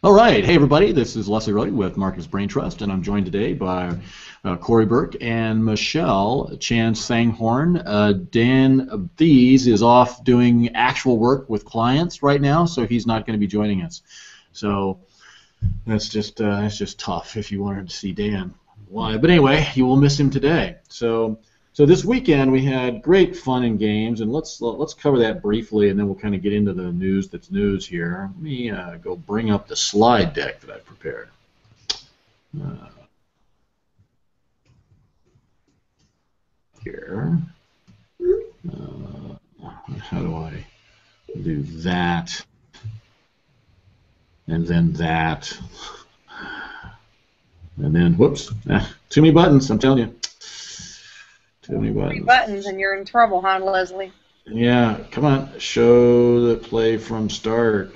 All right, hey everybody, this is Leslie Roy with Marketers Braintrust, and I'm joined today by Corey Burke and Michelle Chan Sanghorn. Dan Thies is off doing actual work with clients right now, so he's not going to be joining us. So that's just tough if you wanted to see Dan. Why? But anyway, you will miss him today. So this weekend we had great fun and games, and let's cover that briefly, and then we'll kind of get into the news that's news here. Let me go bring up the slide deck that I've prepared. Here. How do I do that? And then that. And then, whoops, too many buttons, I'm telling you. Too many buttons. 3 buttons and you're in trouble, huh, Leslie? Yeah, come on, show the play from start.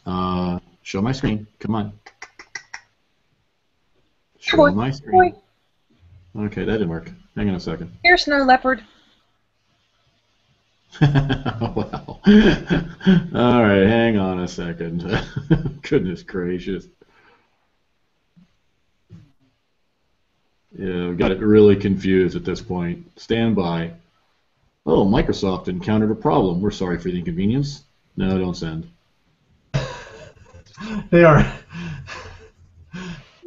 Show my screen, come on. Show my screen. Okay, that didn't work. Hang on a second. Here's Snow Leopard. Wow. All right, hang on a second. Goodness gracious. Yeah, we got it really confused at this point. Stand by. Oh, Microsoft encountered a problem. We're sorry for the inconvenience. No, don't send. They are.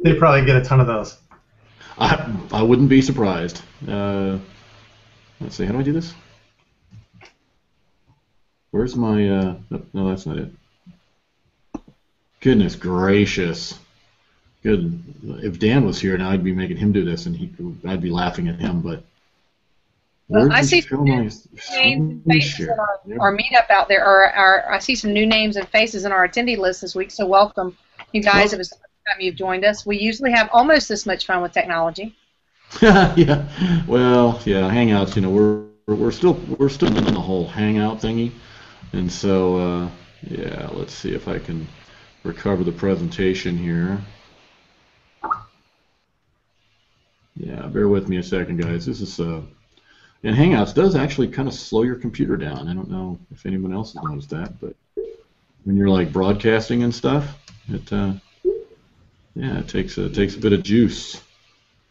They probably get a ton of those. I wouldn't be surprised. Let's see, how do I do this? Where's my, no, that's not it. Goodness gracious. Good. If Dan was here now, I'd be making him do this, and I'd be laughing at him, but... Well, I see some new names and faces in our meetup out there, or I see some new names and faces in our attendee list this week, so welcome, you guys. It was the first time you've joined us. We usually have almost this much fun with technology. Yeah, well, yeah, Hangouts, you know, we're still in the whole Hangout thingy, and so, yeah, let's see if I can recover the presentation here. Yeah, bear with me a second, guys. This is and Hangouts does actually kind of slow your computer down. I don't know if anyone else has noticed that, but when you're like broadcasting and stuff, it yeah, it takes a bit of juice.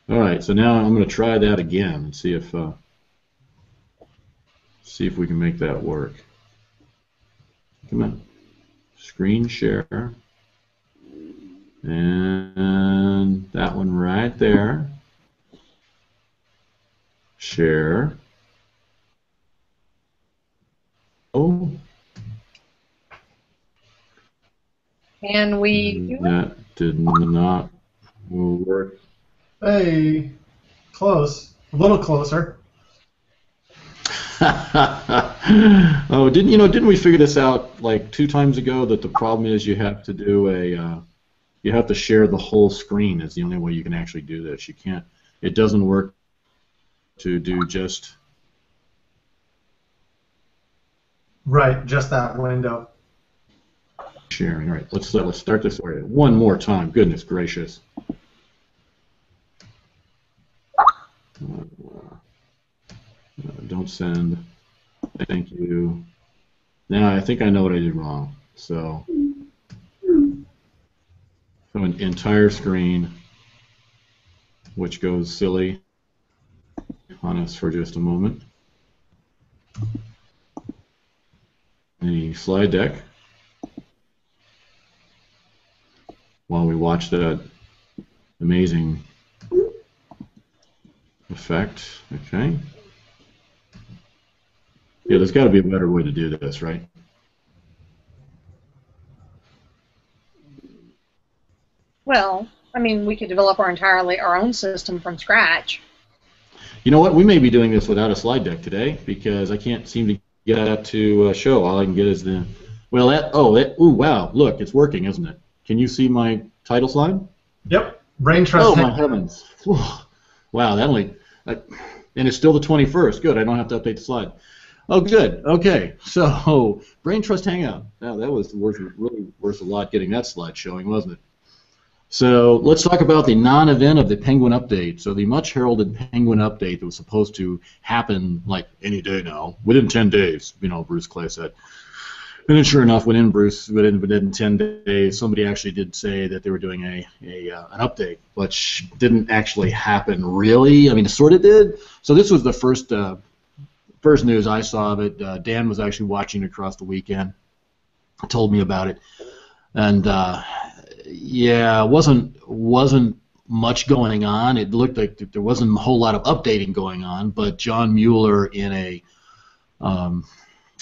All right, so now I'm going to try that again and see if we can make that work. Come on, screen share, and that one right there. Share. Oh. And that did not work. Hey, close. A little closer. Oh, didn't we figure this out like 2 times ago, that the problem is you have to do you have to share the whole screen is the only way you can actually do this. You can't, it doesn't work to do just right, just that window. Sharing. All right, let's start this one more time. Goodness gracious. Don't send. Thank you. Now I think I know what I did wrong. So an entire screen, which goes silly on us for just a moment. The slide deck. While we watch that amazing effect, okay. Yeah, there's got to be a better way to do this, right? well, I mean, we could develop our own system from scratch. You know what? We may be doing this without a slide deck today because I can't seem to get that to show. All I can get is the, well, ooh, wow, look, it's working, isn't it? Can you see my title slide? Yep. Braintrust. Oh my heavens! Wow, that only, and it's still the 21st. Good, I don't have to update the slide. Oh, good. Okay, so Braintrust Hangout. Now that was really worth a lot getting that slide showing, wasn't it? So let's talk about the non-event of the Penguin update. So the much heralded Penguin update that was supposed to happen like any day now, within 10 days, Bruce Clay said. And then sure enough, within 10 days, somebody actually did say that they were doing an update, which didn't actually happen really. I mean, it sort of did. So this was the first news I saw of it. Dan was actually watching across the weekend, told me about it, and yeah, wasn't much going on. It looked like there wasn't a whole lot of updating going on, but John Mueller in a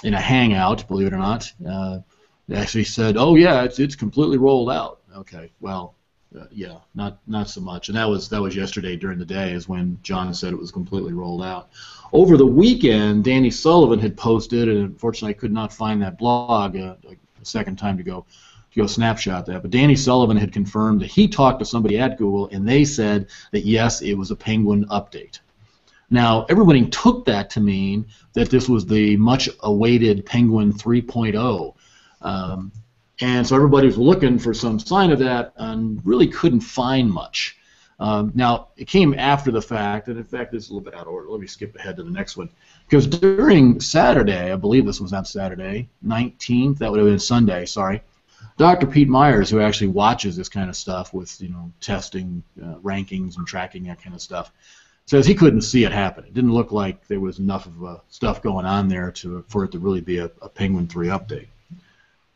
Hangout, believe it or not, actually said, "Oh yeah, it's completely rolled out." Okay, well, yeah, not so much. And that was yesterday during the day, is when John said it was completely rolled out. Over the weekend, Danny Sullivan had posted, and unfortunately I could not find that blog a second time to go snapshot that. But Danny Sullivan had confirmed that he talked to somebody at Google, and they said that yes, it was a Penguin update. Now, everybody took that to mean that this was the much-awaited Penguin 3.0. And so everybody was looking for some sign of that and really couldn't find much. Now, it came after the fact, and in fact, this is a little bit out of order. Let me skip ahead to the next one. Because during Saturday, I believe this was not Saturday, 19th, that would have been Sunday, sorry, Dr. Pete Myers, who actually watches this kind of stuff with, testing, rankings and tracking, that kind of stuff, says he couldn't see it happen. It didn't look like there was enough of stuff going on there for it to really be a Penguin 3 update.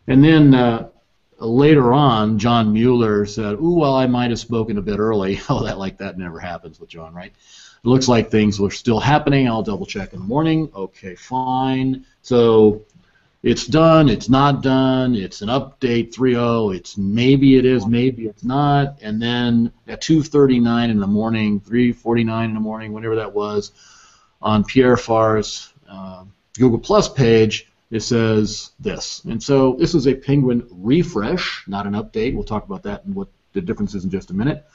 And then later on, John Mueller said, "Ooh, well, I might have spoken a bit early." Oh, that never happens with John, right? It looks like things were still happening. I'll double check in the morning. Okay, fine. So it's done. It's not done. It's an update 3.0. It's maybe it is, maybe it's not. And then at 2:39 in the morning, 3:49 in the morning, whenever that was, on Pierre Farr's Google Plus page, it says this. And so this is a Penguin refresh, not an update. We'll talk about that and what the difference is in just a minute.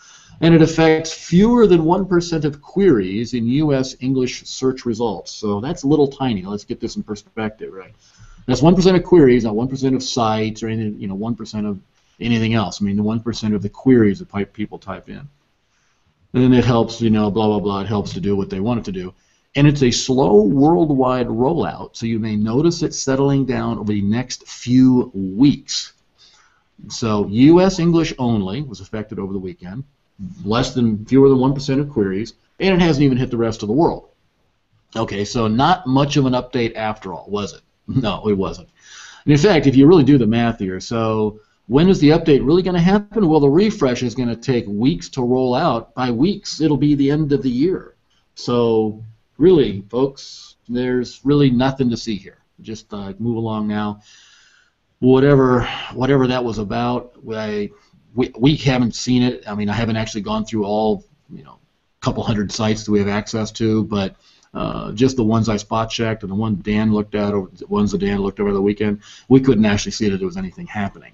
And it affects fewer than 1% of queries in U.S. English search results. So that's a little tiny. Let's get this in perspective, right? That's 1% of queries, not 1% of sites or anything, 1% of anything else. I mean, the 1% of the queries that people type in. And then it helps, blah, blah, blah. It helps to do what they want it to do. And it's a slow worldwide rollout, so you may notice it settling down over the next few weeks. So U.S. English only was affected over the weekend, fewer than 1% of queries, and it hasn't even hit the rest of the world. Okay, so not much of an update after all, was it? No, it wasn't. And in fact, if you really do the math here, so when is the update really going to happen? Well, the refresh is going to take weeks to roll out. By weeks, it'll be the end of the year. So really, folks, there's really nothing to see here. Just move along now. Whatever that was about, we haven't seen it. I mean, I haven't actually gone through all, couple hundred sites that we have access to, but just the ones I spot checked and the ones Dan looked at, or the ones that Dan looked over the weekend, we couldn't actually see that there was anything happening.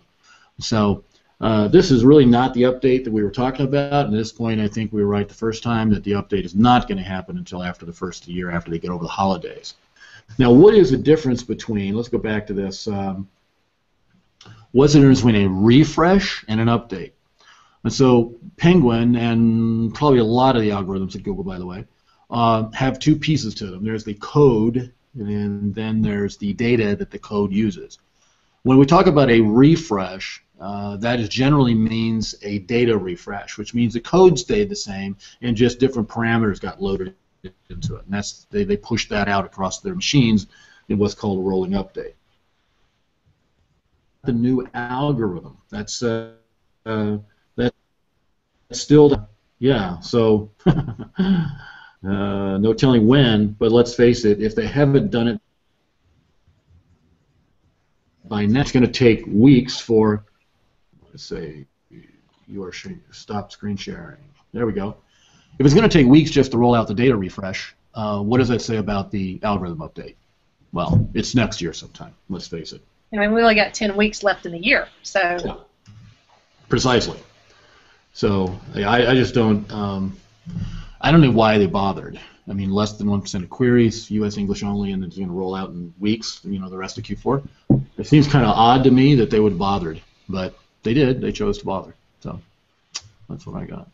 So this is really not the update that we were talking about. At this point, I think we were right the first time that the update is not going to happen until after the first of the year, after they get over the holidays. Now, what is the difference between, let's go back to this, what's the difference between a refresh and an update? And so Penguin, and probably a lot of the algorithms at Google, by the way, have two pieces to them. There's the code, and then there's the data that the code uses. When we talk about a refresh, that generally means a data refresh, which means the code stayed the same and just different parameters got loaded into it. And that's they push that out across their machines in what's called a rolling update. The new algorithm, that's still, yeah, so no telling when, but let's face it, if they haven't done it by now, it's going to take weeks for, let's say, stop screen sharing. There we go. If it's going to take weeks just to roll out the data refresh, what does that say about the algorithm update? Well, it's next year sometime, let's face it. I mean, we only got 10 weeks left in the year, so. Yeah. Precisely. So I just don't, I don't know why they bothered. I mean, less than 1% of queries, U.S. English only, and it's going to roll out in weeks, the rest of Q4. It seems kind of odd to me that they would have bothered, but they did. They chose to bother. So That's what I got.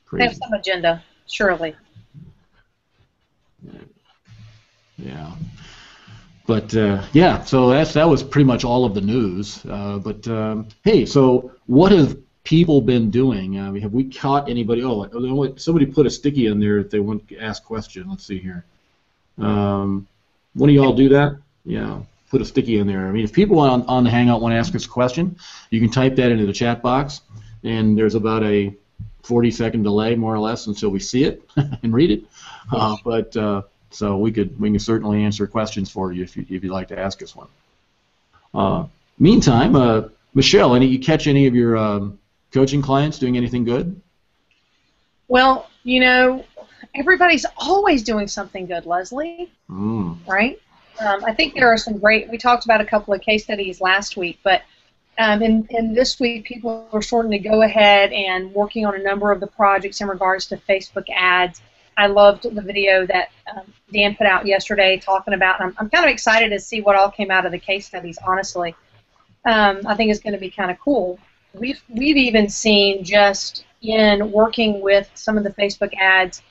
Crazy. They have some agenda, surely. Yeah. But yeah, so that was pretty much all of the news. Hey, so what have people been doing? Have we caught anybody? Oh, somebody put a sticky in there if they want to ask questions. Let's see here. One of y'all do that? Yeah, put a sticky in there. I mean, if people on the Hangout want to ask us a question, you can type that into the chat box, and there's about a 40-second delay, more or less, until we see it and read it. So we can certainly answer questions for you if you'd like to ask us one. Meantime, Michelle, you catch any of your coaching clients doing anything good? Well, everybody's always doing something good, Leslie. Right? I think there are some great. We talked about a couple of case studies last week, but in this week, people are starting to go ahead and working on a number of the projects in regards to Facebook ads. I loved the video that Dan put out yesterday talking about, and I'm kind of excited to see what all came out of the case studies, honestly. I think it's going to be kind of cool. We've even seen just in working with some of the Facebook ads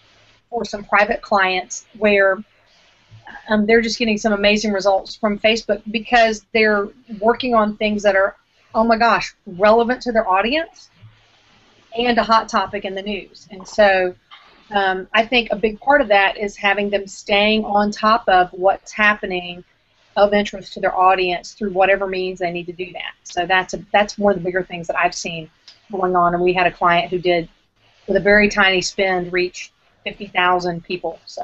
for some private clients where they're just getting some amazing results from Facebook because they're working on things that are, oh my gosh, relevant to their audience and a hot topic in the news. And so I think a big part of that is having them staying on top of what's happening of interest to their audience through whatever means they need to do that. So that's one of the bigger things that I've seen going on. And we had a client who did, with a very tiny spend, reach 50,000 people. So.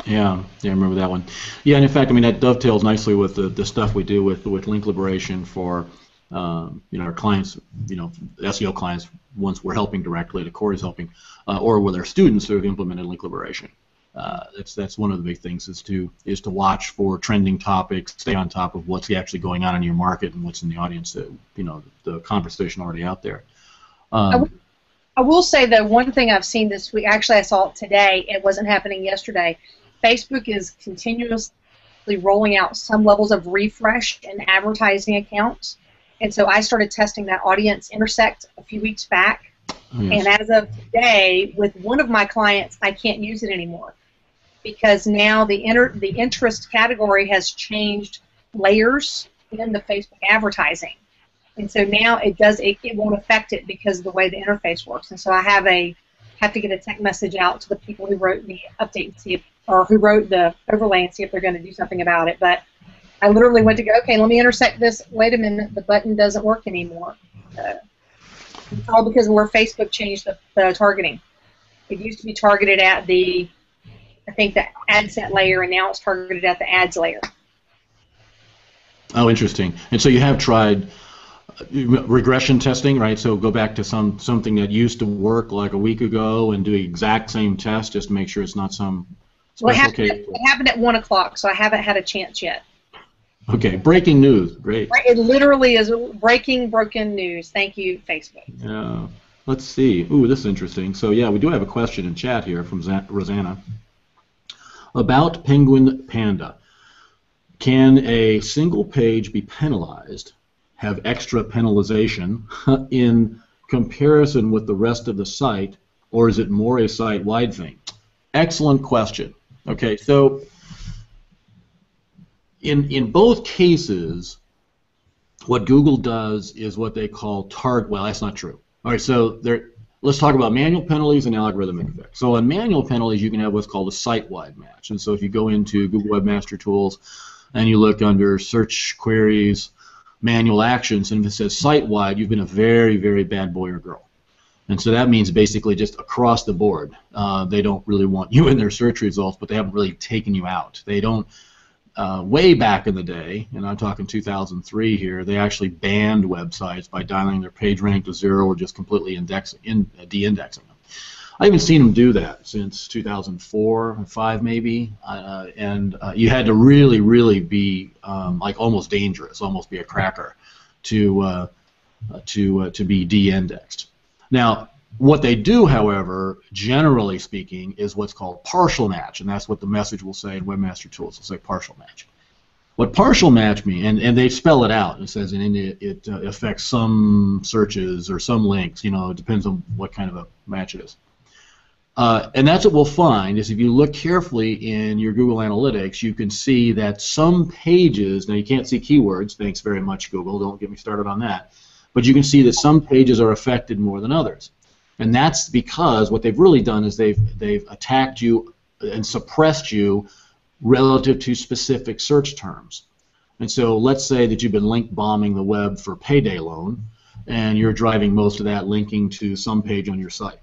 Yeah, I remember that one. Yeah, and in fact, I mean that dovetails nicely with the stuff we do with link liberation for our clients, SEO clients. Once we're helping directly, the Corey's helping, or with our students who have implemented link liberation. That's one of the big things is to watch for trending topics, stay on top of what's actually going on in your market and what's in the audience. The conversation already out there. I will say though, one thing I've seen this week. Actually, I saw it today. It wasn't happening yesterday. Facebook is continuously rolling out some levels of refresh in advertising accounts. And so I started testing that audience intersect a few weeks back. Oh, yes. And as of today, with one of my clients, I can't use it anymore because now the interest category has changed layers in the Facebook advertising. And so now it won't affect it because of the way the interface works. And so I have to get a text message out to the people who wrote the update and see if, or who wrote the overlay and see if they're going to do something about it. But I literally went to go, okay, let me intersect this. Wait a minute, the button doesn't work anymore. It's all because of where Facebook changed the targeting. It used to be targeted at the ad set layer, and now it's targeted at the ads layer. Oh, interesting. And so you have tried regression testing, right? So go back to something that used to work like a week ago and do the exact same test just to make sure it's not some special case. It happened at 1 o'clock, so I haven't had a chance yet. Okay, breaking news. Great. It literally is broken news. Thank you, Facebook. Yeah. Let's see. Ooh, this is interesting. So yeah, we do have a question in chat here from Rosanna about Penguin Panda. Can a single page be penalized, have extra penalization in comparison with the rest of the site, or is it more a site-wide thing? Excellent question. Okay, so in both cases, what Google does is what they call target. Well, that's not true. All right, so let's talk about manual penalties and algorithmic effects. So on manual penalties, you can have what's called a site-wide match. And so if you go into Google Webmaster Tools and you look under search queries, manual actions, and if it says site-wide, you've been a very, very bad boy or girl. And so that means basically just across the board. They don't really want you in their search results, but they haven't really taken you out. They don't. Way back in the day, and I'm talking 2003 here, they actually banned websites by dialing their page rank to 0 or just completely de-indexing them. I haven't seen them do that since 2004 or 5 maybe, and you had to really, really be like almost dangerous, almost be a cracker to be de-indexed. Now, what they do, however, generally speaking, is what's called partial match, and that's what the message will say in Webmaster Tools. It'll say partial match. What partial match means, and they spell it out. It says it affects some searches or some links. You know, it depends on what kind of a match it is. And that's what we'll find is if you look carefully in your Google Analytics, you can see that some pages, now you can't see keywords, thanks very much Google, don't get me started on that, but you can see that some pages are affected more than others. And that's because what they've really done is they've attacked you and suppressed you relative to specific search terms. And so let's say that you've been link bombing the web for payday loan, and you're driving most of that linking to some page on your site.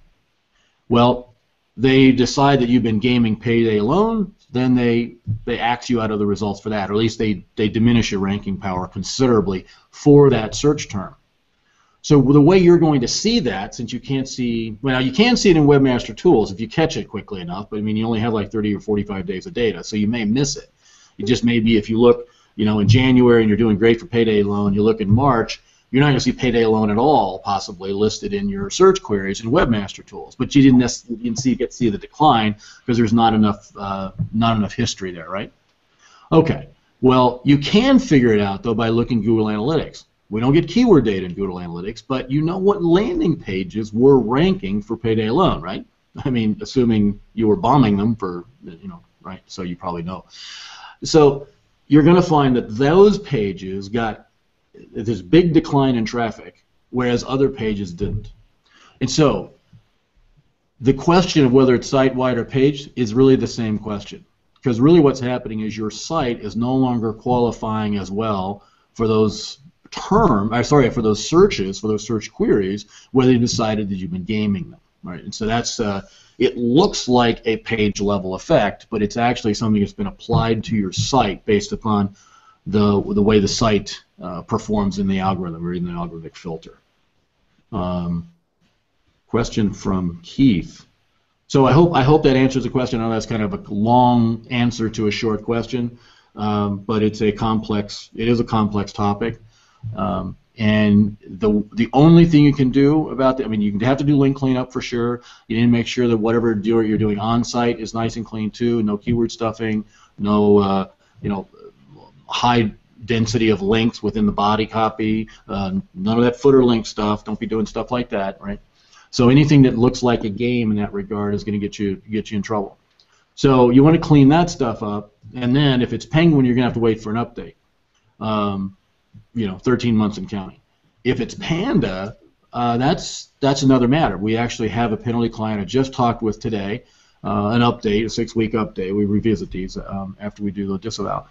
Well, they decide that you've been gaming payday loan, then they axe you out of the results for that, or at least they diminish your ranking power considerably for that search term. So the way you're going to see that, since you can't see, well, you can see it in Webmaster Tools if you catch it quickly enough, but I mean you only have like 30 or 45 days of data, so you may miss it. It just may be if you look, you know, in January and you're doing great for payday loan, you look in March, you're not going to see payday loan at all possibly listed in your search queries in Webmaster Tools, but you didn't necessarily get to see the decline because there's not enough history there, right? Okay, well you can figure it out though by looking at Google Analytics. We don't get keyword data in Google Analytics, but you know what landing pages were ranking for payday loan, right? I mean, assuming you were bombing them for, you know, right? So you probably know. So you're going to find that those pages got this big decline in traffic, whereas other pages didn't. And so the question of whether it's site-wide or page is really the same question, because really what's happening is your site is no longer qualifying as well for those for those searches, for those search queries, where they decided that you've been gaming them, right? And so that's it looks like a page level effect, but it's actually something that's been applied to your site based upon the way the site performs in the algorithm or in the algorithmic filter. Question from Keith. So I hope that answers the question. I know that's kind of a long answer to a short question, but it is a complex topic. And the only thing you can do about that, I mean, you have to do link cleanup for sure. You need to make sure that whatever you're doing on site is nice and clean too. No keyword stuffing. No, high density of links within the body copy. None of that footer link stuff. Don't be doing stuff like that, right? So anything that looks like a game in that regard is going to get you in trouble. So you want to clean that stuff up, and then if it's Penguin, you're going to have to wait for an update. 13 months and counting. If it's Panda, that's another matter. We actually have a penalty client I just talked with today, an update, a 6-week update. We revisit these after we do the disavow.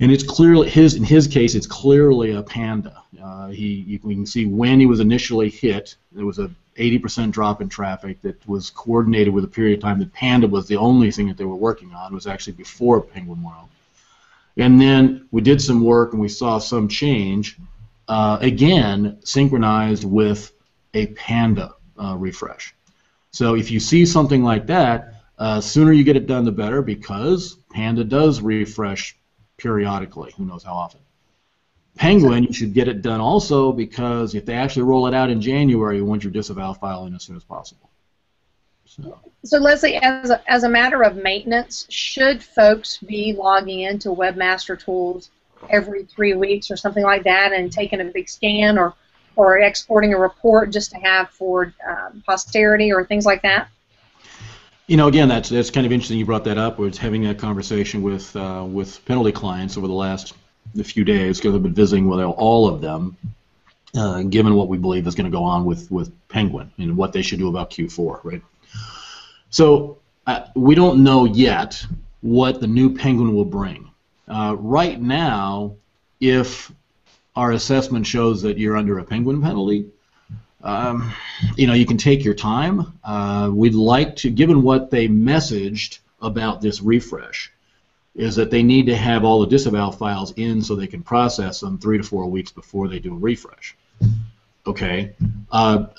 And it's clearly, in his case, it's clearly a Panda. We can see when he was initially hit, there was a 80% drop in traffic that was coordinated with a period of time that Panda was the only thing that they were working on. It was actually before Penguin 1.0. And then we did some work and we saw some change, again, synchronized with a Panda refresh. So if you see something like that, sooner you get it done, the better, because Panda does refresh periodically. Who knows how often. Penguin, you should get it done also, because if they actually roll it out in January, you want your disavow file in as soon as possible. So Leslie, as a matter of maintenance, should folks be logging into Webmaster Tools every 3 weeks or something like that and taking a big scan or exporting a report just to have for posterity or things like that? Again, that's kind of interesting you brought that up. We're having that conversation with penalty clients over the last few days, because I've been visiting with all of them, given what we believe is going to go on with Penguin and what they should do about Q4, right? So we don't know yet what the new Penguin will bring. Right now, if our assessment shows that you're under a Penguin penalty, you can take your time. We'd like to, given what they messaged about this refresh, is that they need to have all the disavow files in so they can process them 3 to 4 weeks before they do a refresh. Okay,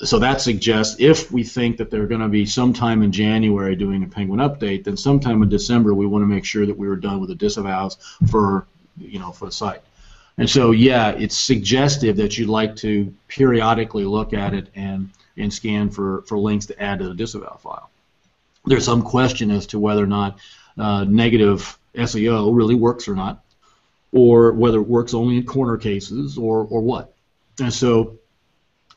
so that suggests if we think that they're going to be sometime in January doing a Penguin update, then sometime in December we want to make sure that we were done with the disavows for the site. And so yeah, it's suggestive that you'd like to periodically look at it and scan for links to add to the disavow file. There's some question as to whether or not negative SEO really works or not. or whether it works only in corner cases, or what. And so,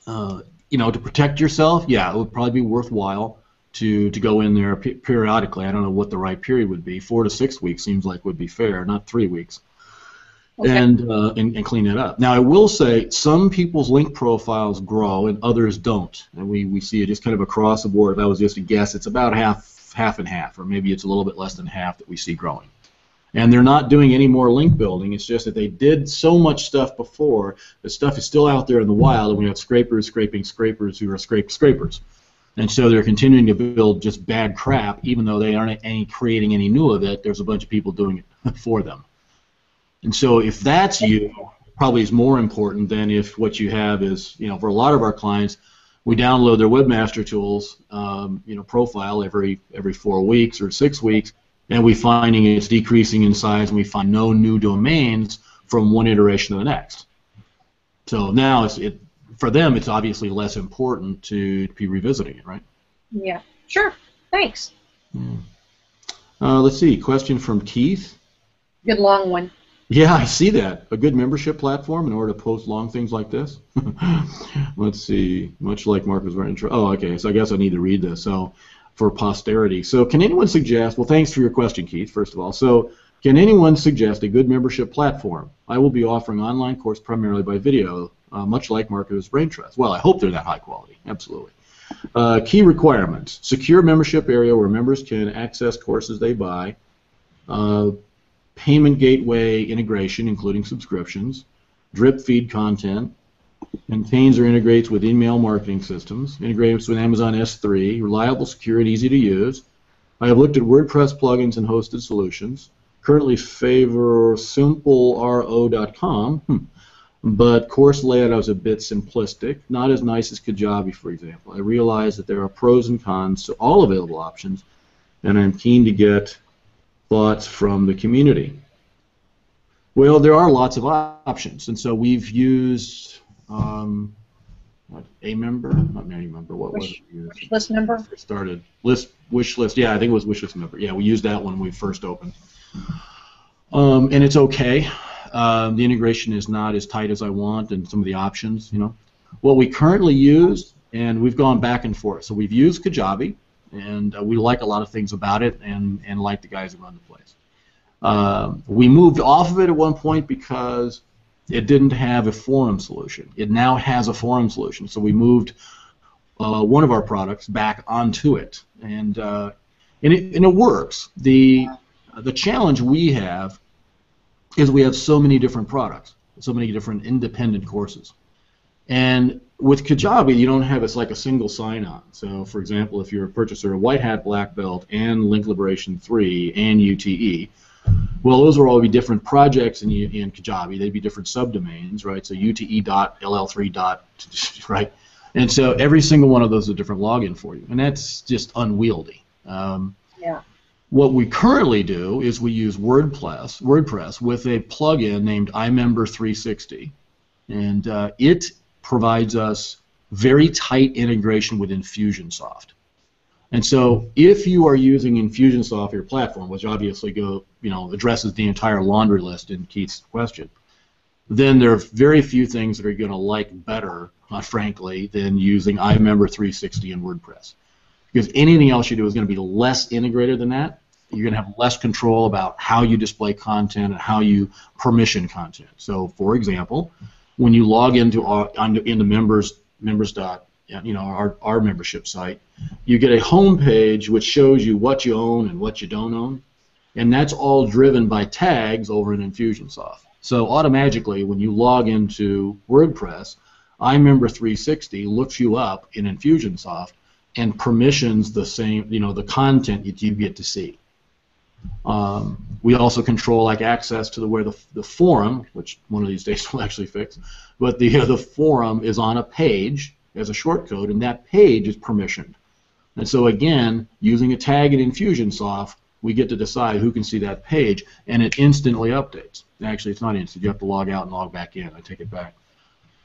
you know, to protect yourself, yeah, it would probably be worthwhile to go in there periodically. I don't know what the right period would be. 4 to 6 weeks seems like would be fair, not 3 weeks. Okay. And clean it up. Now, I will say some people's link profiles grow and others don't, and we see it just kind of across the board. If that was just a guess, it's about half and half, or maybe it's a little bit less than half that we see growing. And they're not doing any more link building. It's just that they did so much stuff before. The stuff is still out there in the wild, and we have scrapers scraping scrapers who are scrapers. And so they're continuing to build just bad crap, even though they aren't creating any new of it. There's a bunch of people doing it for them. And so if that's you, probably is more important than if what you have is, you know, for a lot of our clients, we download their Webmaster Tools, you know, profile every 4 weeks or 6 weeks, and we're finding it's decreasing in size, and we find no new domains from one iteration to the next. So now for them, it's obviously less important to be revisiting it, right? Yeah, sure. Thanks. Yeah. Let's see. Question from Keith. Good long one. Yeah, I see that. A good membership platform in order to post long things like this. Let's see. Much like Marketers Braintrust. Oh, okay. So I guess I need to read this. So for posterity. So can anyone suggest? Well, thanks for your question, Keith. First of all, so can anyone suggest a good membership platform? I will be offering online course primarily by video, much like Marketers Braintrust. Well, I hope they're that high quality. Absolutely. Key requirements: secure membership area where members can access courses they buy. Payment gateway integration, including subscriptions, drip feed content, contains or integrates with email marketing systems, integrates with Amazon S3, reliable, secure, and easy to use. I have looked at WordPress plugins and hosted solutions. Currently favor simpleRO.com, but course layout is a bit simplistic, not as nice as Kajabi, for example. I realize that there are pros and cons to all available options, and I'm keen to get thoughts from the community. Well, there are lots of options, and so we've used a member, not many member. What was it? Wish list member. Started wish list. Yeah, I think it was wish list member. Yeah, we used that when we first opened, and it's okay. The integration is not as tight as I want, and some of the options, you know. What we currently use, and we've gone back and forth. So we've used Kajabi. And we like a lot of things about it, and like the guys who run the place. We moved off of it at one point because it didn't have a forum solution. It now has a forum solution, so we moved one of our products back onto it, and it works. The challenge we have is we have so many different products, so many different independent courses, and with Kajabi, you don't have it's like a single sign-on. So, for example, if you're a purchaser of White Hat, Black Belt, and Link Liberation 3, and UTE, well, those will all be different projects in Kajabi. They'd be different subdomains, right? So UTE.ll3. Right? And so every single one of those is a different login for you, and that's just unwieldy. Yeah. What we currently do is we use WordPress with a plugin named iMember360, and it provides us very tight integration with Infusionsoft. And so if you are using Infusionsoft, your platform, which obviously addresses the entire laundry list in Keith's question, then there are very few things that are going to like better, frankly, than using iMember360 in WordPress. Because anything else you do is going to be less integrated than that. You're going to have less control about how you display content and how you permission content. So, for example, when you log into members our membership site, you get a home page which shows you what you own and what you don't own, and that's all driven by tags over in Infusionsoft. So automatically, when you log into WordPress, iMember360 looks you up in Infusionsoft and permissions the same, the content that you get to see. We also control access to where the forum, which one of these days we'll actually fix, but the forum is on a page as a shortcode, and that page is permissioned. And so again, using a tag in Infusionsoft, we get to decide who can see that page, and it instantly updates. Actually, it's not instant. You have to log out and log back in. I take it back.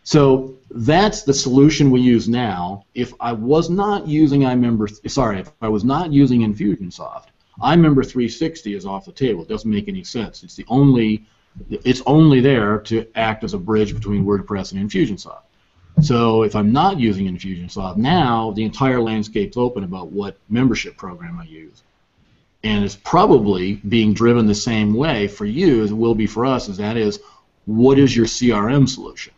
So that's the solution we use now. If I was not using if I was not using Infusionsoft, iMember360 is off the table. It doesn't make any sense. It's the only It's only there to act as a bridge between WordPress and Infusionsoft. So if I'm not using Infusionsoft, now the entire landscape's open about what membership program I use. And it's probably being driven the same way for you as it will be for us, as that is, what is your CRM solution?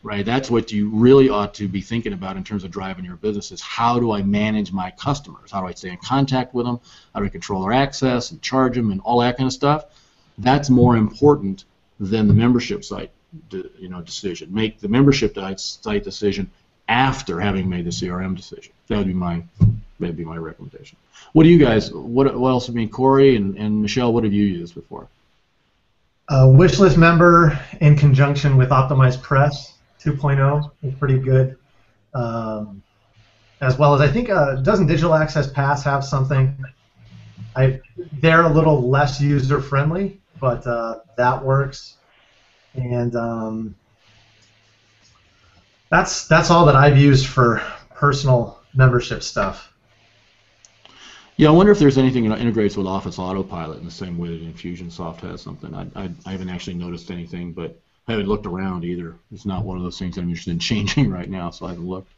Right? That's what you really ought to be thinking about in terms of driving your business, is how do I manage my customers? How do I stay in contact with them? How do I control their access and charge them and all that kind of stuff? That's more important than the membership site decision. Make the membership site decision after having made the CRM decision. That would be my recommendation. What do you guys, what else? I mean, Corey and Michelle, what have you used before? Wishlist member in conjunction with Optimized Press 2.0 is pretty good. As well as, I think, doesn't Digital Access Pass have something? They're a little less user-friendly, but that works. And that's all that I've used for personal membership stuff. Yeah, I wonder if there's anything that integrates with Office Autopilot in the same way that Infusionsoft has something. I haven't actually noticed anything, but I haven't looked around either. It's not one of those things that I'm interested in changing right now, so I haven't looked.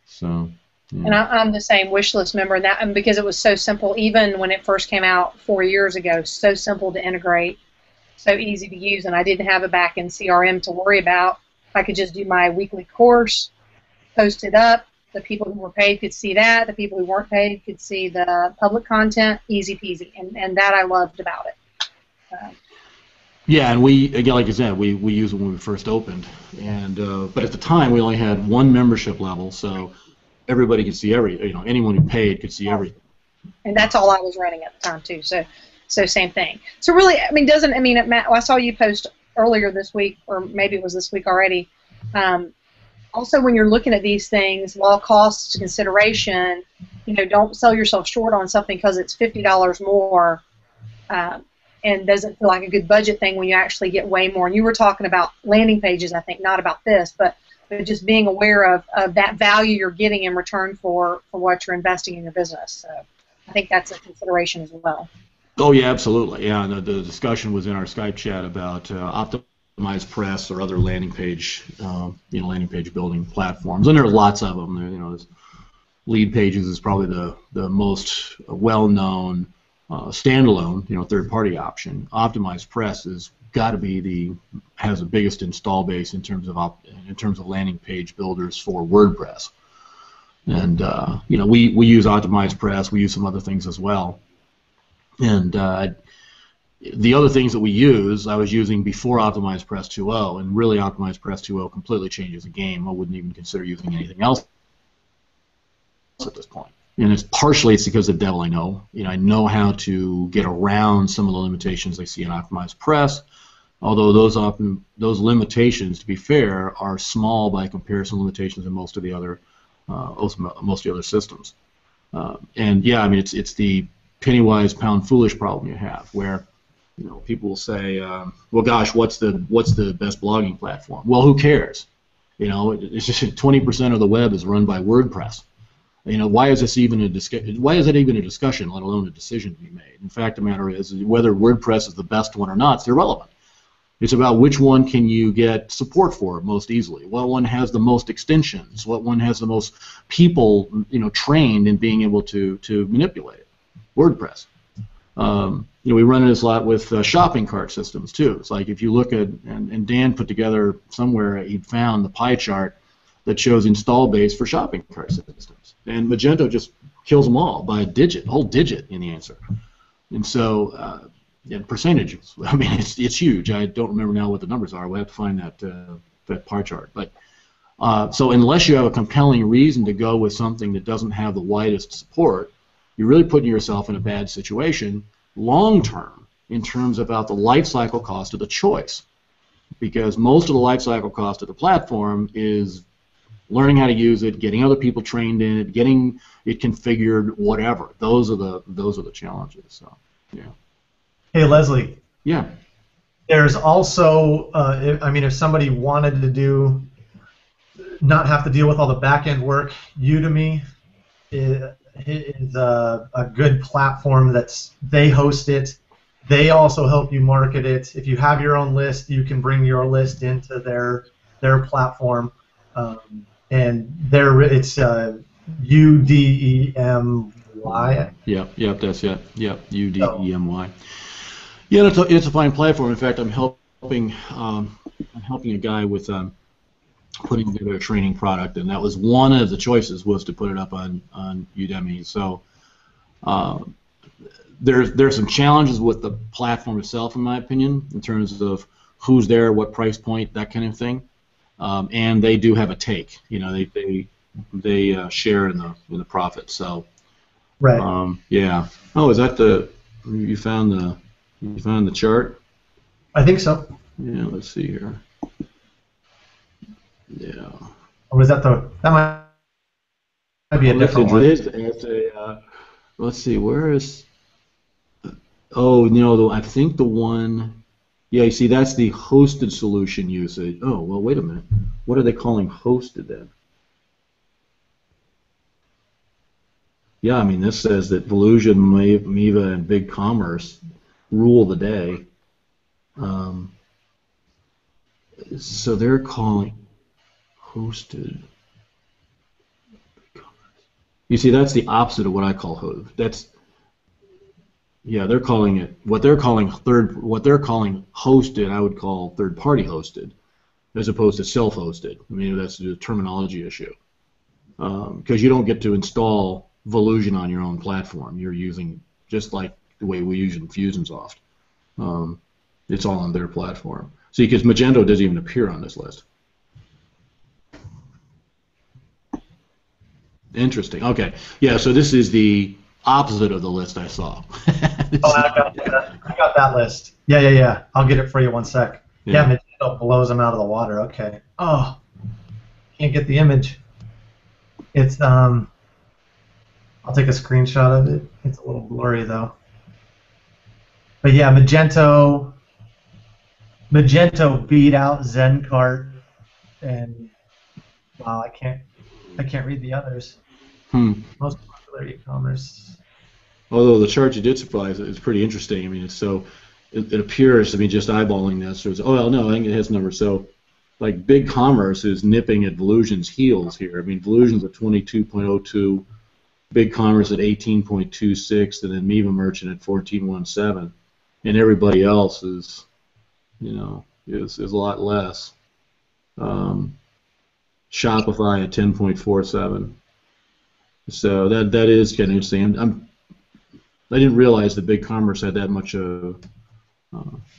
So. Yeah. And I'm the same wishlist member, and because it was so simple, even when it first came out 4 years ago, so simple to integrate, so easy to use, and I didn't have a back-end CRM to worry about. I could just do my weekly course, post it up. The people who were paid could see that. The people who weren't paid could see the public content. Easy peasy, and that I loved about it. Yeah, and we, again, like I said, we used it when we first opened, and but at the time we only had one membership level, so everybody could see anyone who paid could see everything. And that's all I was running at the time too. So same thing. So really, Matt, I saw you post earlier this week, or maybe it was this week already. Also, when you're looking at these things, low cost consideration, don't sell yourself short on something because it's $50 more, and doesn't feel like a good budget thing when you actually get way more. And you were talking about landing pages, I think, not about this, but just being aware of that value you're getting in return for what you're investing in your business. So I think that's a consideration as well. Oh yeah, absolutely. Yeah, and the discussion was in our Skype chat about Optimized Press or other landing page, landing page building platforms, and there are lots of them. Lead Pages is probably the most well-known standalone, third-party option. Optimized Press has got to be has the biggest install base in terms of landing page builders for WordPress. And we use Optimized Press. We use some other things as well. And the other things that we use, I was using before Optimized Press 2.0, and really Optimized Press 2.0 completely changes the game. I wouldn't even consider using anything else at this point. And it's because of the devil I know. I know how to get around some of the limitations I see in Optimized Press, although those limitations, to be fair, are small by comparison to limitations in most of the other systems. And yeah, it's the penny-wise, pound-foolish problem you have, where people will say, well, gosh, what's the best blogging platform? Well, who cares? It's just 20% of the web is run by WordPress. Why is this even a discussion? Why is it even a discussion, let alone a decision to be made? In fact, the matter is whether WordPress is the best one or not, it's irrelevant. It's about which one can you get support for most easily. What one has the most extensions? What one has the most people, trained in being able to manipulate it? WordPress. We run this a lot with shopping cart systems too. It's like if you look at, and Dan put together somewhere, he found the pie chart that shows install base for shopping cart systems, and Magento just kills them all by a whole digit in the answer. And so, percentages. It's huge. I don't remember now what the numbers are. We'll have to find that pie chart. But so unless you have a compelling reason to go with something that doesn't have the widest support, you're really putting yourself in a bad situation long term in terms about the life cycle cost of the choice, because most of the life cycle cost of the platform is learning how to use it, getting other people trained in it, getting it configured, whatever. Those are the challenges. So yeah. Hey Leslie. Yeah. There's also, if somebody wanted to not have to deal with all the back end work, Udemy is a good platform they host it, They also help you market it. If you have your own list, you can bring your list into their platform, and it's UDEMY. Yep, that's it. Yep, UDEMY. Yeah, it's a fine platform. In fact, I'm helping a guy with putting together a training product, and that was one of the choices, was to put it up on Udemy. So there's some challenges with the platform itself, in my opinion, in terms of who's there, what price point, that kind of thing. And they do have a take. They share in the profit. So right. Yeah. Oh, is that you found the chart? I think so. Yeah. Let's see here. Yeah. Or was that might be a different one? Let's see. Where is? Oh, I think the one. Yeah, you see, that's the hosted solution usage. Oh, well, wait a minute. What are they calling hosted then? Yeah, I mean, this says that Volusion, Miva, and BigCommerce rule the day. So they're calling hosted. You see, that's the opposite of what I call hosted. They're calling it what they're calling hosted. I would call third-party hosted, as opposed to self-hosted. I mean, that's a terminology issue, because you don't get to install Volusion on your own platform. You're using, just like the way we use Infusionsoft. It's all on their platform. See, because Magento doesn't even appear on this list. Interesting. Okay. Yeah. So this is the opposite of the list I saw. I got that list. Yeah. I'll get it for you one sec. Yeah, Magento blows them out of the water. Okay. Oh, can't get the image. It's I'll take a screenshot of it. It's a little blurry though. But yeah, Magento beat out Zencart, and wow, I can't read the others. Most popular e-commerce. Although the chart you did supply is pretty interesting. I mean, it appears, I mean, just eyeballing this, I think it has numbers. So, like, BigCommerce is nipping at Volusion's heels here. I mean, Volusion's at 22.02, BigCommerce at 18.26, and then Miva Merchant at 14.17, and everybody else is a lot less. Shopify at 10.47. So that is kind of interesting. I didn't realize that BigCommerce had that much that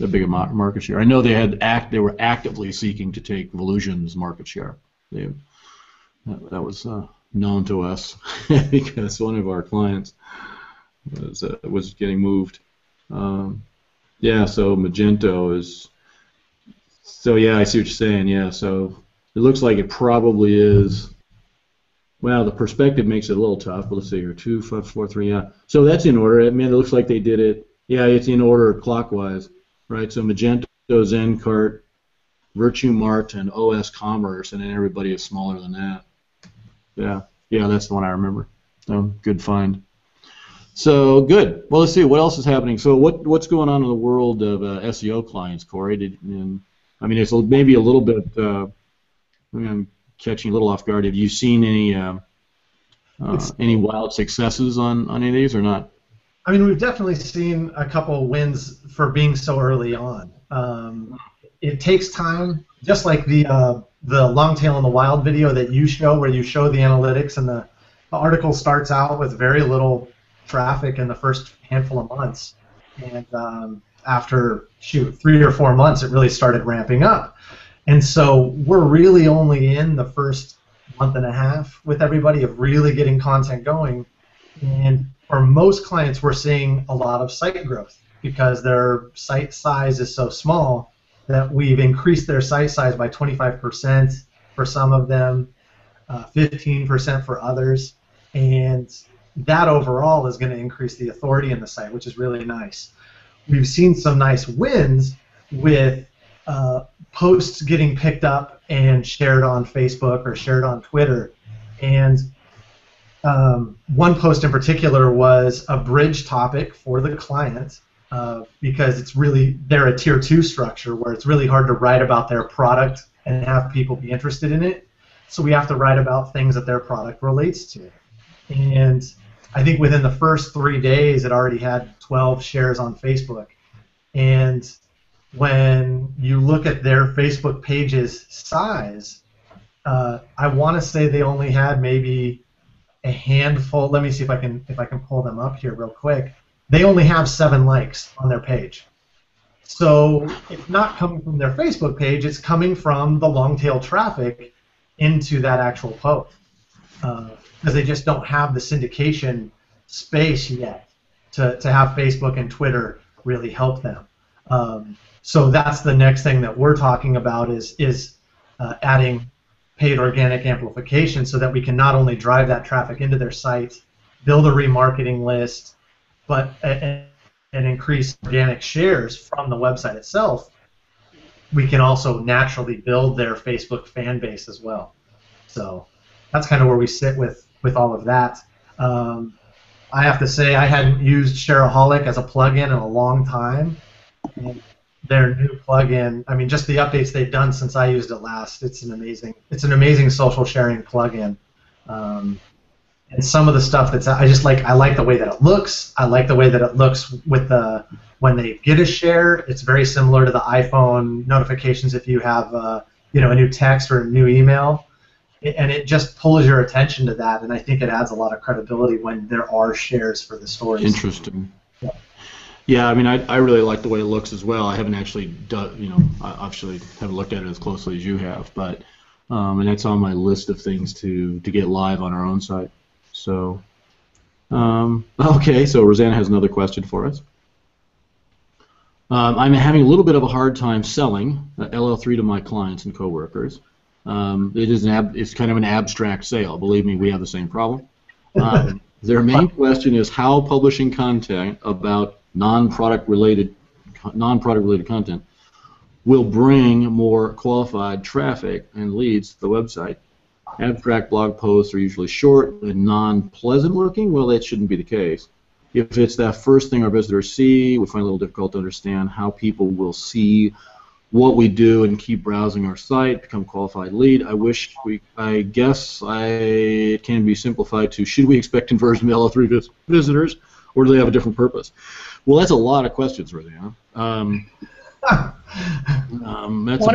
big a market share. I know they were actively seeking to take Volusion's market share. That was known to us because one of our clients was getting moved. So Magento is. So yeah, I see what you're saying. Yeah, so it looks like it probably is. Well, the perspective makes it a little tough, but let's see here. 2, 5, 4, 3, yeah. So that's in order. I mean, it looks like they did it. Yeah, it's in order clockwise, right? So Magento, Zencart, Virtue Mart, and OS Commerce, and then everybody is smaller than that. Yeah, that's the one I remember. So good find. So good. Well, let's see what else is happening. So what's going on in the world of SEO clients, Corey? I mean, it's maybe a little bit. I'm catching a little off guard. Have you seen any wild successes on any of these or not? I mean, we've definitely seen a couple wins for being so early on. It takes time, just like the long tail in the wild video that you show, where you show the analytics, and the article starts out with very little traffic in the first handful of months, and after 3 or 4 months, it really started ramping up. And so we're really only in the first month and a half with everybody of really getting content going. And for most clients, we're seeing a lot of site growth because their site size is so small that we've increased their site size by 25% for some of them, 15% for others. And that overall is going to increase the authority in the site, which is really nice. We've seen some nice wins with posts getting picked up and shared on Facebook or shared on Twitter. And one post in particular was a bridge topic for the client, because they're a tier 2 structure where it's really hard to write about their product and have people be interested in it. So we have to write about things that their product relates to. And I think within the first 3 days, it already had 12 shares on Facebook. And when you look at their Facebook page's size, I want to say they only had maybe a handful. Let me see if I can pull them up here real quick. They only have 7 likes on their page. So it's not coming from their Facebook page, it's coming from the long tail traffic into that actual post. Because they just don't have the syndication space yet to have Facebook and Twitter really help them. So that's the next thing that we're talking about is adding paid organic amplification so that we can not only drive that traffic into their site, build a remarketing list, but and increase organic shares from the website itself. We can also naturally build their Facebook fan base as well. So that's kind of where we sit with all of that. I have to say I hadn't used Shareaholic as a plugin in a long time. And their new plugin, I mean, just the updates they've done since I used it last, it's an amazing social sharing plugin. And some of the stuff I like the way that it looks. I like the way that it looks with when they get a share. It's very similar to the iPhone notifications if you have a new text or a new email. And it just pulls your attention to that, and I think it adds a lot of credibility when there are shares for the stories. Interesting. Yeah, I mean, I really like the way it looks as well. I haven't actually done, I actually haven't looked at it as closely as you have, but and that's on my list of things to get live on our own site. So, okay, so Rosanna has another question for us. I'm having a little bit of a hard time selling LL3 to my clients and coworkers. It's kind of an abstract sale. Believe me, we have the same problem. Their main question is how publishing content about non-product related content will bring more qualified traffic and leads to the website. Abstract blog posts are usually short and non-pleasant looking. Well, that shouldn't be the case. If it's that first thing our visitors see, we find it a little difficult to understand how people will see what we do and keep browsing our site, become qualified lead. I guess it can be simplified to, should we expect conversion to LL3 visitors, or do they have a different purpose? Well, that's a lot of questions, Rosanna. That's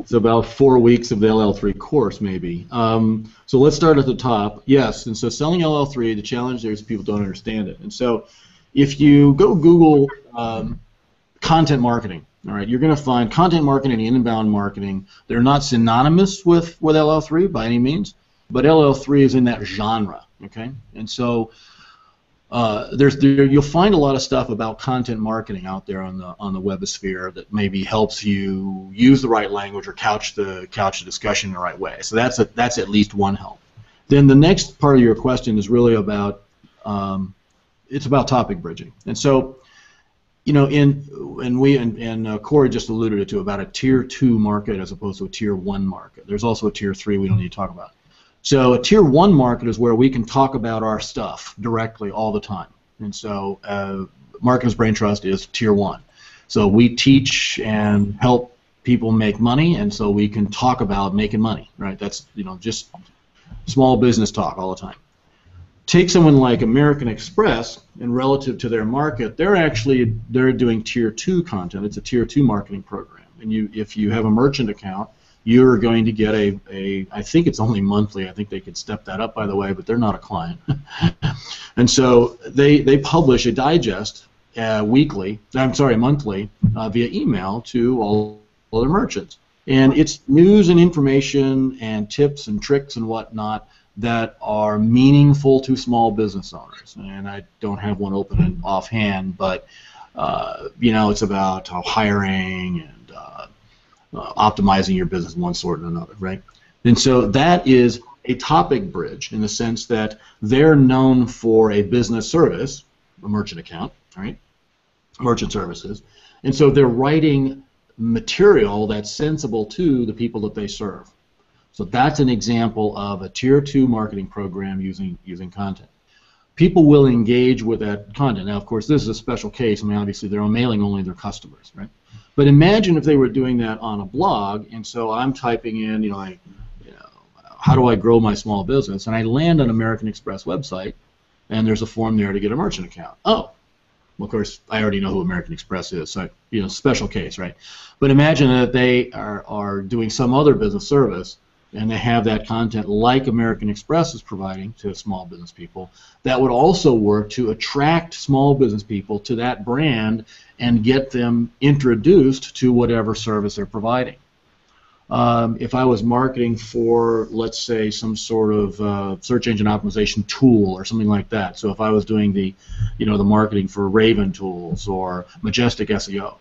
it's about 4 weeks of the LL3 course, maybe. So let's start at the top. Yes, and so selling LL3, the challenge there is people don't understand it. And so if you go Google content marketing, all right, you're going to find content marketing and inbound marketing. They're not synonymous with LL3 by any means, but LL3 is in that genre, okay? And so you'll find a lot of stuff about content marketing out there on the webosphere that maybe helps you use the right language or couch the discussion in the right way. So that's at least one help. Then the next part of your question is really about it's about topic bridging. And so Corey just alluded to about a tier 2 market as opposed to a tier 1 market. There's also a tier 3 we don't need to talk about. So a tier 1 market is where we can talk about our stuff directly all the time. And so Marketers Braintrust is tier 1. So we teach and help people make money, and so we can talk about making money, right? That's just small business talk all the time. Take someone like American Express, and relative to their market, they're doing tier 2 content. It's a tier 2 marketing program. And if you have a merchant account, you're going to get I think it's only monthly. I think they could step that up, by the way, but they're not a client. And so they publish a digest monthly via email to all their merchants. And it's news and information and tips and tricks and whatnot that are meaningful to small business owners. And I don't have one open and offhand, but it's about hiring and optimizing your business one sort and another, right? And so that is a topic bridge in the sense that they're known for a business service, a merchant account, right? Merchant services. And so they're writing material that's sensible to the people that they serve. So that's an example of a tier 2 marketing program using content. people will engage with that content. Now, of course, this is a special case. I mean, obviously, they're mailing only their customers, right? But imagine if they were doing that on a blog, and so I'm typing in, how do I grow my small business? And I land on American Express website, and there's a form there to get a merchant account. Oh, well, of course, I already know who American Express is, so special case, right? But imagine that they are doing some other business service, and they have that content like American Express is providing to small business people. That would also work to attract small business people to that brand and get them introduced to whatever service they're providing. If I was marketing for, let's say, some sort of search engine optimization tool or something like that, so if I was doing the marketing for Raven tools or Majestic SEO,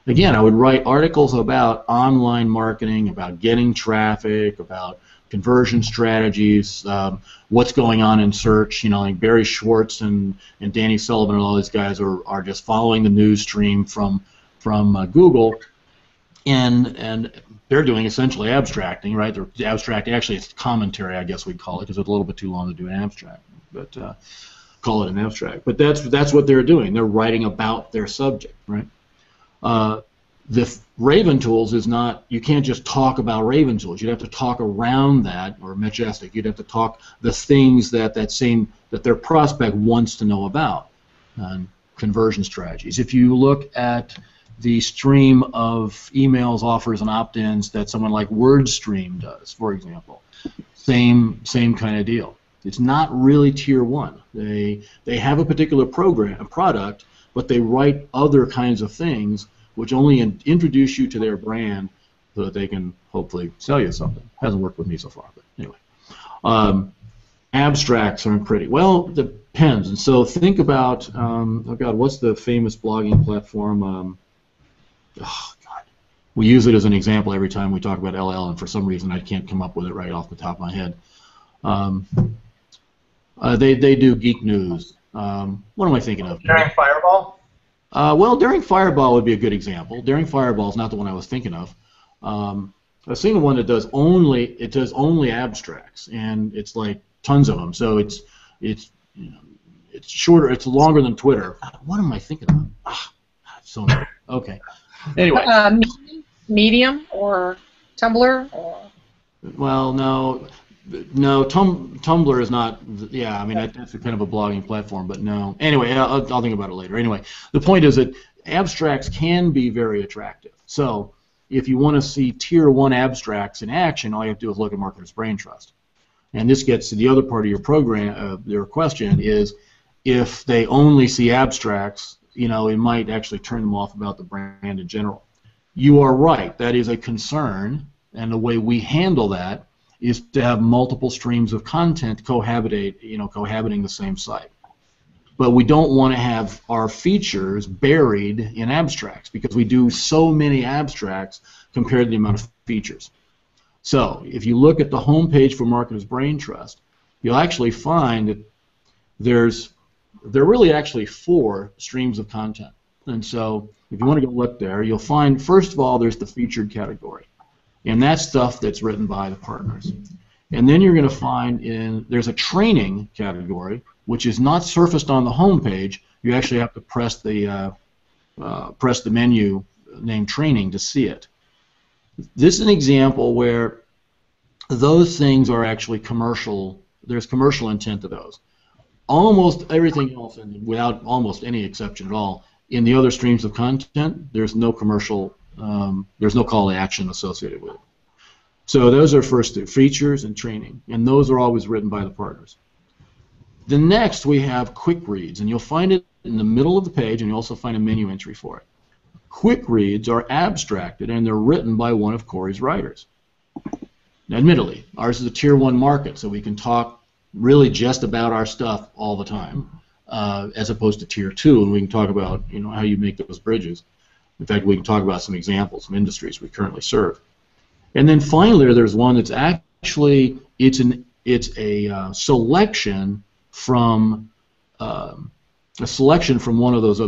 again, I would write articles about online marketing, about getting traffic, about conversion strategies, what's going on in search. Like Barry Schwartz and Danny Sullivan and all these guys are just following the news stream from Google, and they're doing essentially abstracting, right? They're abstracting. Actually, it's commentary, I guess we'd call it, because it's a little bit too long to do an abstract, but call it an abstract. But that's what they're doing. They're writing about their subject, right? The Raven tools is not, you can't just talk about Raven tools. You'd have to talk around that, or Majestic. You'd have to talk the things that their prospect wants to know about, conversion strategies. If you look at the stream of emails, offers, and opt-ins that someone like WordStream does, for example, same kind of deal. It's not really tier one. They have a particular product, but they write other kinds of things which only introduce you to their brand so that they can hopefully sell you something. Hasn't worked with me so far, but anyway. Abstracts aren't pretty. Well, depends. And so think about, oh God, what's the famous blogging platform? Oh God. We use it as an example every time we talk about LL, and for some reason I can't come up with it right off the top of my head. They do geek news. What am I thinking of? Daring Fireball? Well, Daring Fireball would be a good example. Daring Fireball is not the one I was thinking of. I've seen the one that does only abstracts, and it's like tons of them. So it's shorter. It's longer than Twitter. What am I thinking of? So okay. Anyway. Medium or Tumblr or. Well, no. Tumblr is not. Yeah, I mean that's kind of a blogging platform, but no. Anyway, I'll think about it later. Anyway, the point is that abstracts can be very attractive. So if you want to see tier 1 abstracts in action, all you have to do is look at Marketers Braintrust. And this gets to the other part of your program. Your question is, if they only see abstracts, it might actually turn them off about the brand in general. You are right. That is a concern, and the way we handle that is to have multiple streams of content cohabiting the same site. But we don't want to have our features buried in abstracts because we do so many abstracts compared to the amount of features. So if you look at the homepage for Marketers Braintrust, you'll actually find that there are really actually 4 streams of content. And so if you want to go look there, you'll find, first of all, there's the featured category. And that's stuff that's written by the partners. And then you're going to find there's a training category, which is not surfaced on the home page. You actually have to press the menu named training to see it. This is an example where those things are actually commercial. There's commercial intent to those. Almost everything else, and without almost any exception at all, in the other streams of content, there's no commercial. There's no call to action associated with it. So those are first 2, features and training, and those are always written by the partners. The next we have quick reads, and you'll find it in the middle of the page, and you'll also find a menu entry for it. Quick reads are abstracted, and they're written by one of Corey's writers. Now, admittedly, ours is a tier 1 market, so we can talk really just about our stuff all the time, as opposed to tier 2, and we can talk about how you make those bridges. In fact, we can talk about some examples of industries we currently serve. And then finally, there's one that's actually it's a selection from one of those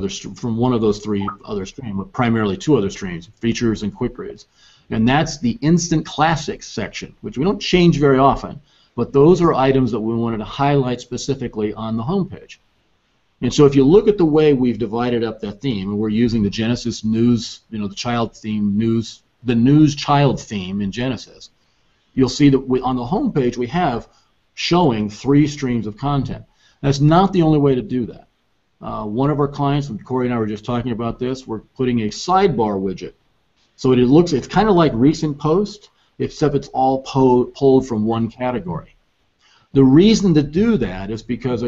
3 other streams, but primarily 2 other streams, features and quick reads. And that's the instant classics section, which we don't change very often. but those are items that we wanted to highlight specifically on the homepage. And so if you look at the way we've divided up that theme, and we're using the Genesis news, the child theme news, the news child theme in Genesis, you'll see that on the homepage we have showing 3 streams of content. That's not the only way to do that. One of our clients, and Corey and I were just talking about this, we're putting a sidebar widget. So it's kind of like recent post, except it's all pulled from one category. The reason to do that is because,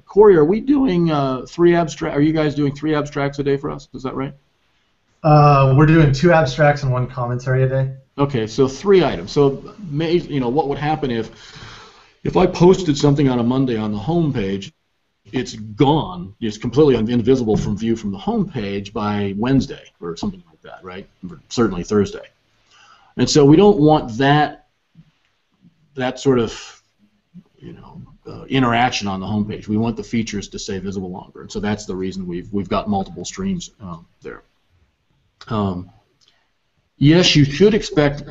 Corey, are we doing 3 abstracts? Are you guys doing 3 abstracts a day for us? Is that right? We're doing 2 abstracts and 1 commentary a day. Okay, so 3 items. So, what would happen if I posted something on a Monday on the homepage? It's gone. It's completely invisible from view from the homepage by Wednesday or something like that, right? Or certainly Thursday. And so we don't want that sort of interaction on the homepage. We want the features to stay visible longer, and so that's the reason we've got multiple streams there. Yes, you should expect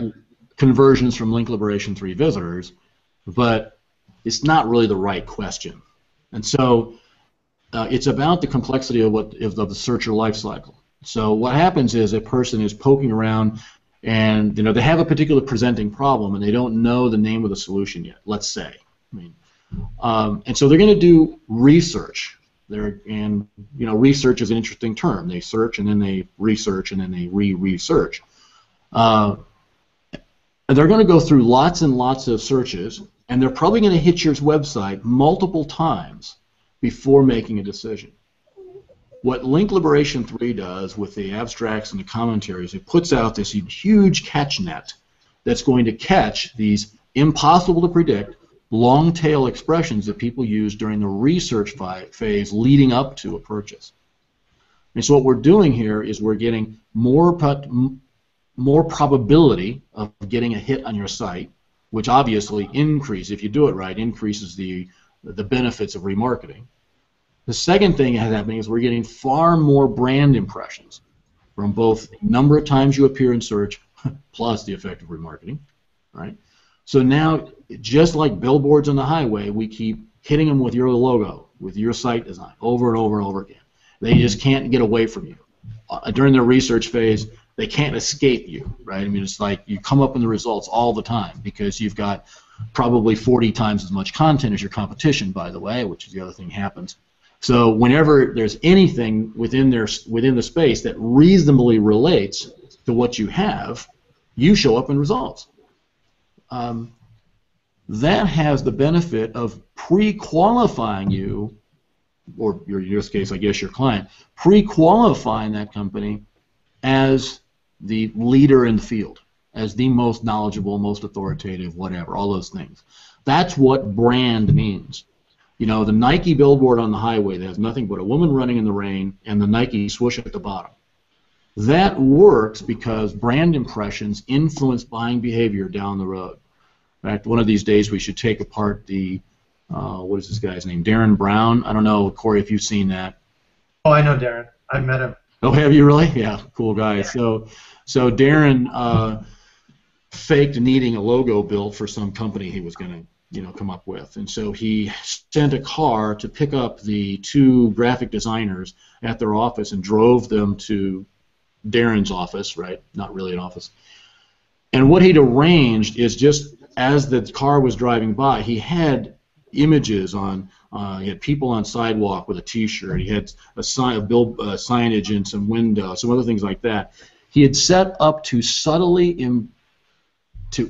conversions from Link Liberation 3 visitors, but it's not really the right question. And so it's about the complexity of the searcher lifecycle. So what happens is a person is poking around, and they have a particular presenting problem, and they don't know the name of the solution yet. Let's say, and so they're going to do research. Research is an interesting term. They search and then they research and then they research. They're going to go through lots and lots of searches, and they're probably going to hit your website multiple times before making a decision. What Link Liberation 3 does with the abstracts and the commentaries, it puts out this huge catch net that's going to catch these impossible to predict long tail expressions that people use during the research phase leading up to a purchase. And so what we're doing here is we're getting more probability of getting a hit on your site, which obviously if you do it right, increases the benefits of remarketing. The second thing that's happening is we're getting far more brand impressions from both the number of times you appear in search plus the effect of remarketing, right? So now, just like billboards on the highway, we keep hitting them with your logo, with your site design, over and over and over again. They just can't get away from you. During their research phase, they can't escape you, right? I mean, it's like you come up in the results all the time because you've got probably 40 times as much content as your competition, by the way, which is the other thing happens. So whenever there's anything within the space that reasonably relates to what you have, you show up in results. That has the benefit of pre-qualifying you, or in this case, I guess your client, pre-qualifying that company as the leader in the field, as the most knowledgeable, most authoritative, whatever, all those things. That's what brand means. The Nike billboard on the highway that has nothing but a woman running in the rain and the Nike swoosh at the bottom. That works because brand impressions influence buying behavior down the road. In fact, one of these days we should take apart the, what is this guy's name, Darren Brown? I don't know, Corey, if you've seen that. Oh, I know Darren. I've met him. Oh, have you really? Yeah, cool guy. So Darren faked needing a logo built for some company he was going to come up with, and so he sent a car to pick up the 2 graphic designers at their office and drove them to Darren's office, right? Not really an office. And what he'd arranged is just as the car was driving by, he had images on. He had people on sidewalk with a T-shirt. He had a signage and some windows, some other things like that. He had set up to subtly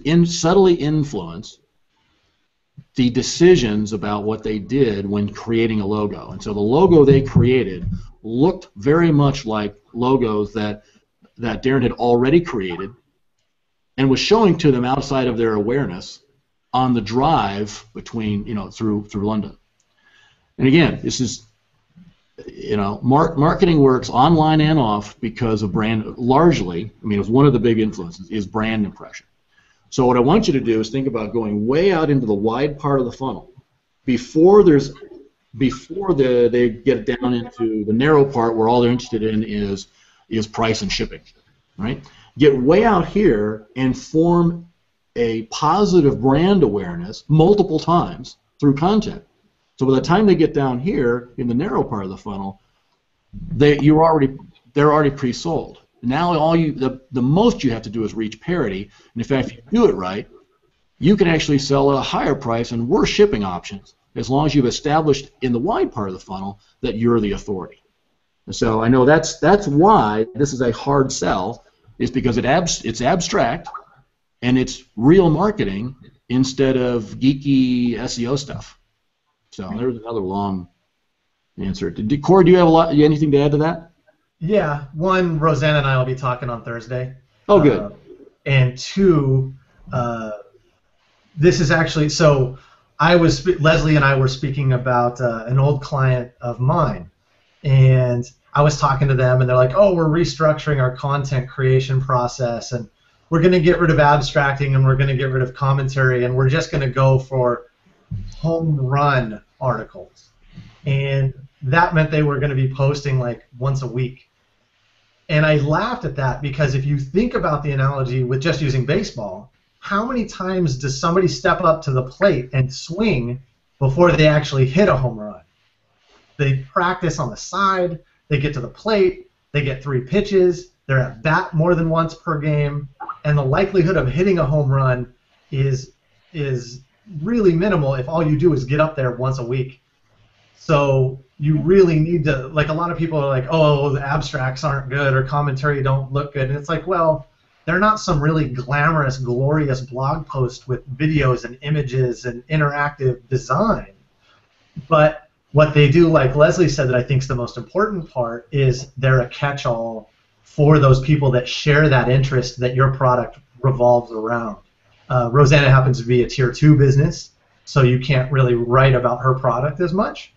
influence the decisions about what they did when creating a logo. And so the logo they created looked very much like logos that Darren had already created and was showing to them outside of their awareness on the drive between, through London. And again, this is, marketing works online and off because of brand, largely, it was one of the big influences, is brand impression. So what I want you to do is think about going way out into the wide part of the funnel before they get down into the narrow part where all they're interested in is price and shipping, right? Get way out here and form a positive brand awareness multiple times through content. So by the time they get down here in the narrow part of the funnel, they're already pre-sold. Now the most you have to do is reach parity, and in fact, if you do it right, you can actually sell at a higher price and worse shipping options as long as you've established in the wide part of the funnel that you're the authority. And so I know that's why this is a hard sell, is because it's abstract and it's real marketing instead of geeky SEO stuff. So there's another long answer. Corey, do you have anything to add to that? Yeah. One, Roseanne and I will be talking on Thursday. Oh, good. And two, this is actually, so Leslie and I were speaking about an old client of mine, and I was talking to them, and they're like, oh, we're restructuring our content creation process, and we're going to get rid of abstracting, and we're going to get rid of commentary, and we're just going to go for home run articles. And that meant they were going to be posting like once a week. And I laughed at that because if you think about the analogy with just using baseball, how many times does somebody step up to the plate and swing before they actually hit a home run? They practice on the side, they get to the plate, they get 3 pitches, they're at bat more than once per game, and the likelihood of hitting a home run is really minimal if all you do is get up there once a week. So you really need to, like, a lot of people are like, oh, the abstracts aren't good or commentary don't look good. And it's like, well, they're not some really glamorous, glorious blog post with videos and images and interactive design. But what they do, like Leslie said, that I think is the most important part, is they're a catch-all for those people that share that interest that your product revolves around. Rosanna happens to be a tier 2 business, so you can't really write about her product as much.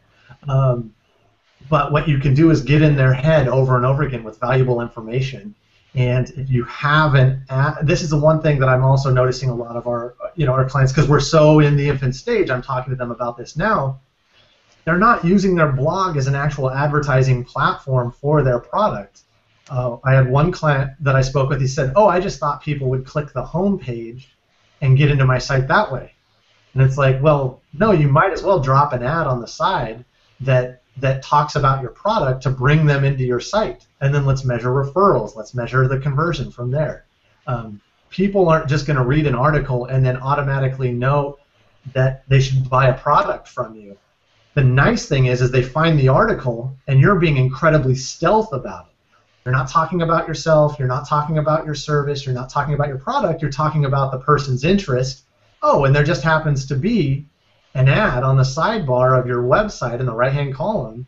But what you can do is get in their head over and over again with valuable information. And if you have this is the one thing that I'm also noticing a lot of our clients, because we're so in the infant stage, I'm talking to them about this now, they're not using their blog as an actual advertising platform for their product. I had one client that I spoke with, he said, oh, I just thought people would click the home page and get into my site that way. And it's like, well, no, you might as well drop an ad on the side that talks about your product to bring them into your site. And then let's measure referrals. Let's measure the conversion from there. People aren't just going to read an article and then automatically know that they should buy a product from you. The nice thing is they find the article and you're being incredibly stealth about it. You're not talking about yourself. You're not talking about your service. You're not talking about your product. You're talking about the person's interest. Oh, and there just happens to be an ad on the sidebar of your website in the right-hand column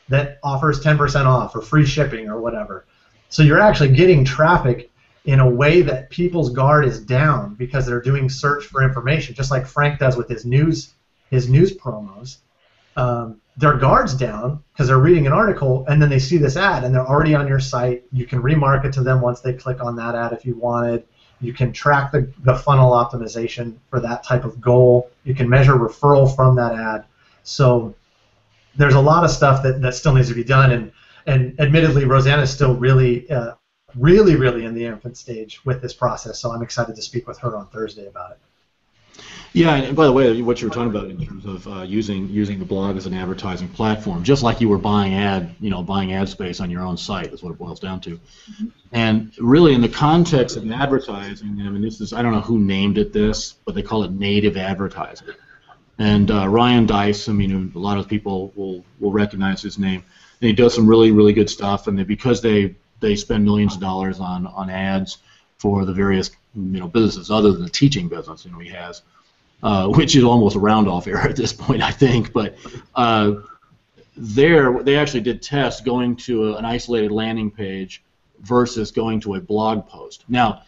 that offers 10% off or free shipping or whatever. So you're actually getting traffic in a way that people's guard is down because they're doing search for information, just like Frank does with his news promos. Their guard's down because they're reading an article and then they see this ad and they're already on your site. You can remarket to them once they click on that ad if you wanted. You can track the funnel optimization for that type of goal. You can measure referral from that ad. So there's a lot of stuff that still needs to be done. And admittedly, Rosanna is still really in the infant stage with this process. So I'm excited to speak with her on Thursday about it. Yeah, and by the way, what you were talking about in terms of using the blog as an advertising platform, just like you were buying ad space on your own site, is what it boils down to. Mm-hmm. And really, in the context of advertising, I mean, I don't know who named it this, but they call it native advertising. And Ryan Dice, I mean, a lot of people will recognize his name. And he does some really, really good stuff. And because they spend millions of dollars on ads for the various businesses other than the teaching business he has. Which is almost a round-off error at this point, I think. But they actually did tests going to an isolated landing page versus going to a blog post. Now,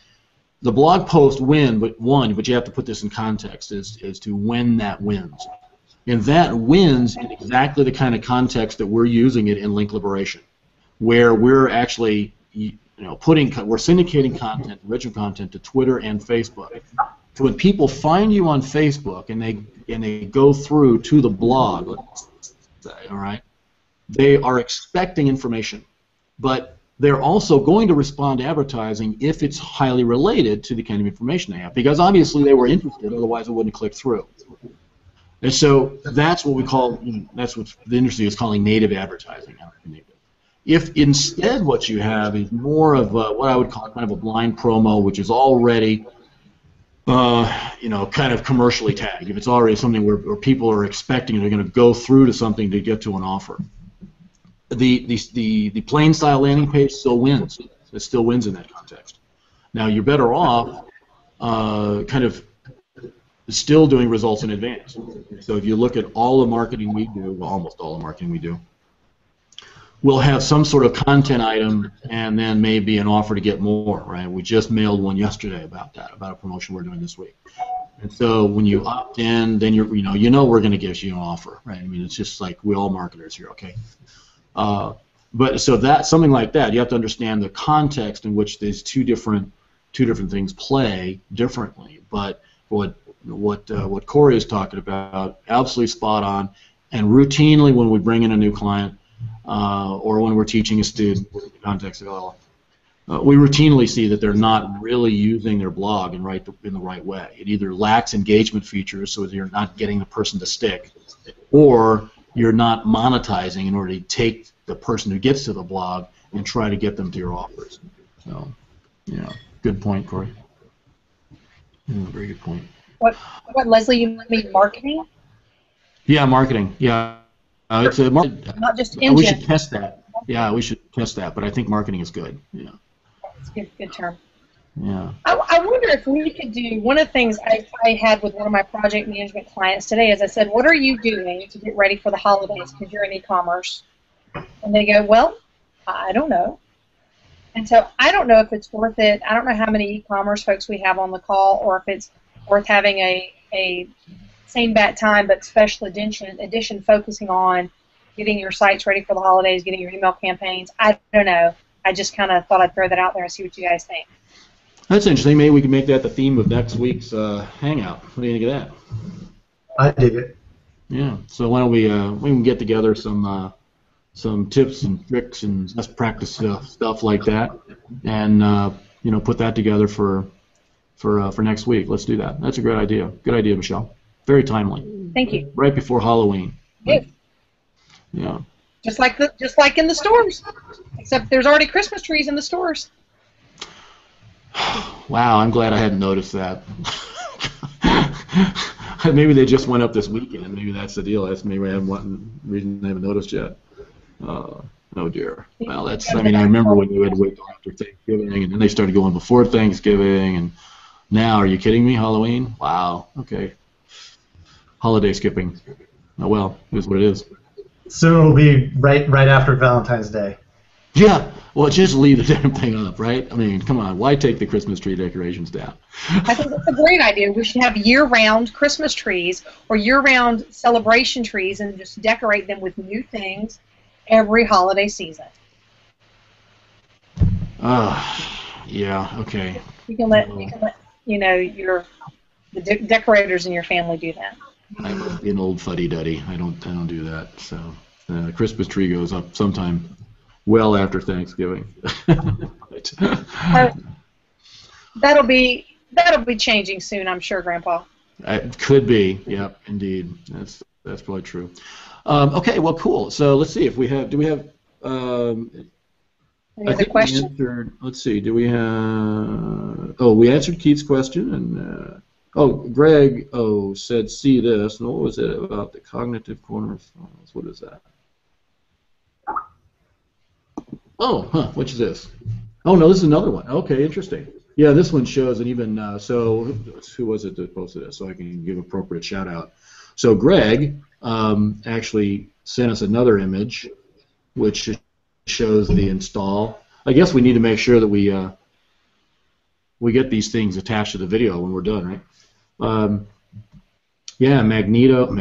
the blog post but you have to put this in context, is to when that wins. And that wins in exactly the kind of context that we're using it in Link Liberation, where we're actually we're syndicating content, original content, to Twitter and Facebook. So when people find you on Facebook and they go through to the blog, let's say, all right, they are expecting information, but they're also going to respond to advertising if it's highly related to the kind of information they have, because obviously they were interested, otherwise it wouldn't click through. And so that's what we call, that's what the industry is calling native advertising. If instead what you have is more of what I would call kind of a blind promo, which is already, kind of commercially tagged, if it's already something where people are expecting they're going to go through to something to get to an offer, the plain style landing page still wins. It still wins in that context. Now you're better off kind of still doing results in advance. So if you look at all the marketing we do, well, almost all the marketing we do, we'll have some sort of content item and then maybe an offer to get more, right? We just mailed one yesterday about that, about a promotion we're doing this week. And so when you opt in, then we're going to give you an offer, right? I mean, it's just like we're all marketers here, okay? But so that something like that, you have to understand the context in which these two different things play differently. But what Corey is talking about, absolutely spot on. And routinely, when we bring in a new client or when we're teaching a student in the context of all, we routinely see that they're not really using their blog in the right way. It either lacks engagement features, so you're not getting the person to stick, or you're not monetizing in order to take the person who gets to the blog and try to get them to your offers. So, yeah, good point, Corey. Very good point. What Leslie, you mean marketing? Yeah, marketing. Yeah, it's a not just engine. We should test that. Yeah, we should test that. But I think marketing is good. Yeah. It's a good term. Yeah. I wonder if we could do, one of the things I had with one of my project management clients today is I said, what are you doing to get ready for the holidays because you're in e-commerce? And they go, well, I don't know. And so I don't know if it's worth it. I don't know how many e-commerce folks we have on the call, or if it's worth having a same bat time but special edition focusing on getting your sites ready for the holidays, getting your email campaigns. I don't know. I just kind of thought I'd throw that out there and see what you guys think. That's interesting. Maybe we can make that the theme of next week's Hangout. What do you think of that? I dig it. Yeah. So why don't we can get together some tips and tricks and best practice stuff like that, and put that together for next week. Let's do that. That's a great idea. Good idea, Michelle. Very timely. Thank you. Right before Halloween. Yes. Yeah. Just like in the stores, except there's already Christmas trees in the stores. Wow, I'm glad I hadn't noticed that. Maybe they just went up this weekend. Maybe that's the deal. That's maybe I haven't noticed yet. Oh dear. Well, I remember when you had to wait till after Thanksgiving, and then they started going before Thanksgiving, and now, are you kidding me? Halloween? Wow. Okay. Holiday skipping. Oh well, it is what it is. Soon it'll be right after Valentine's Day. Yeah. Well, just leave the damn thing up, right? I mean, come on. Why take the Christmas tree decorations down? I think that's a great idea. We should have year-round Christmas trees or year-round celebration trees and just decorate them with new things every holiday season. Yeah, okay. You can let the decorators in your family do that. I'm an old fuddy-duddy. I don't do that. So the Christmas tree goes up sometime well after Thanksgiving. That'll be changing soon, I'm sure, Grandpa. It could be. Yep, indeed. That's probably true. Okay, well, cool. So let's see if we have. Do we have? Any other questions? Let's see. Do we have? Oh, we answered Keith's question, and Greg said see this. And what was it about the cognitive corner of files? What is that? Which is this? Oh no, this is another one. Okay, interesting. Yeah, this one shows an even. So who was it that posted this? So I can give appropriate shout out. So Greg actually sent us another image, which shows the install. I guess we need to make sure that we get these things attached to the video when we're done, right? Yeah, Magneto.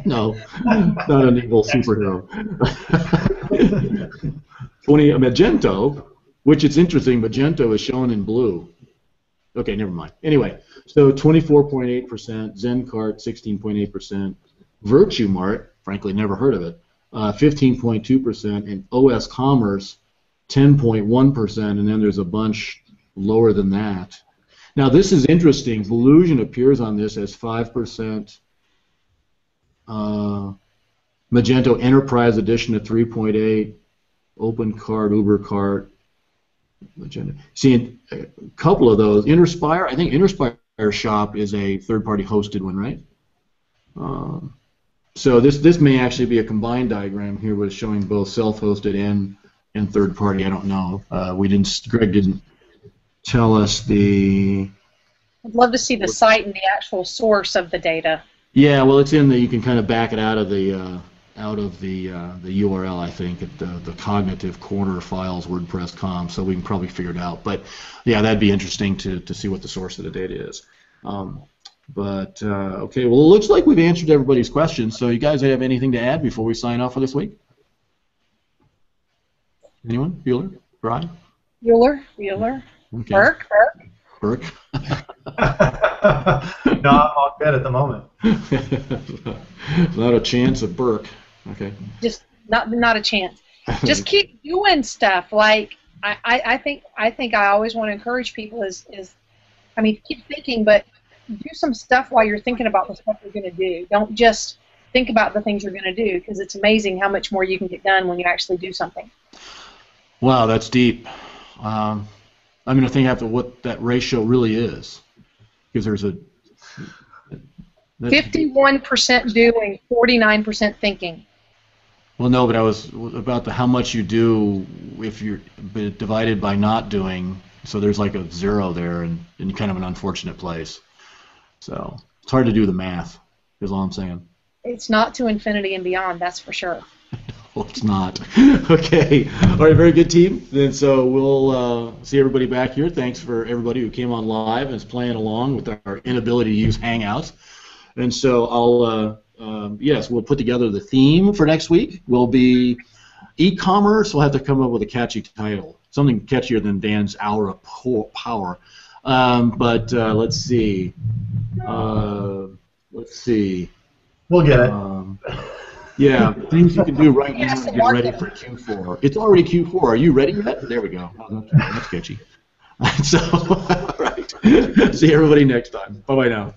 No, not an evil superhero. Magento, which it's interesting. Magento is shown in blue. Okay, never mind. Anyway, so 24.8%, ZenCart 16.8%, VirtueMart, frankly never heard of it, 15.2%, and OS Commerce 10.1%, and then there's a bunch lower than that. Now this is interesting. Volusion appears on this as 5%. Magento Enterprise Edition at 3.8. OpenCart, UberCart, Magento. See, a couple of those. Interspire, I think Interspire Shop is a third-party hosted one, right? So this may actually be a combined diagram here, with showing both self-hosted and third-party. I don't know. Greg didn't tell us the. I'd love to see the site and the actual source of the data. Yeah, well, it's in the. You can kind of back it out of the URL, I think, at the cognitive corner files WordPress.com. So we can probably figure it out. But yeah, that'd be interesting to see what the source of the data is. Okay, well, it looks like we've answered everybody's questions. So you guys have anything to add before we sign off for this week? Anyone? Bueller? Brian? Bueller? Okay. Burke? No, I'm all good at the moment. Not a chance of Burke. Okay. Just not a chance. Just keep doing stuff. Like I think I always want to encourage people is keep thinking, but do some stuff while you're thinking about the stuff you're going to do. Don't just think about the things you're going to do, because it's amazing how much more you can get done when you actually do something. Wow, that's deep. I'm going to think after what that ratio really is, because there's a 51% doing, 49% thinking. Well, no, but I was about how much you do if you're divided by not doing. So there's like a 0 there, and in kind of an unfortunate place. So it's hard to do the math, is all I'm saying. It's not to infinity and beyond, that's for sure. Well, it's not. Okay. All right, very good, team. Then so we'll see everybody back here. Thanks for everybody who came on live and is playing along with our inability to use Hangouts. And so yes, we'll put together the theme for next week. Will be e-commerce. We'll have to come up with a catchy title, something catchier than Dan's Hour of Power. Let's see. We'll get it. Yeah, things you can do right now to get ready for Q4. It's already Q4. Are you ready yet? There we go. Oh, that's catchy. So, all right. See everybody next time. Bye-bye now.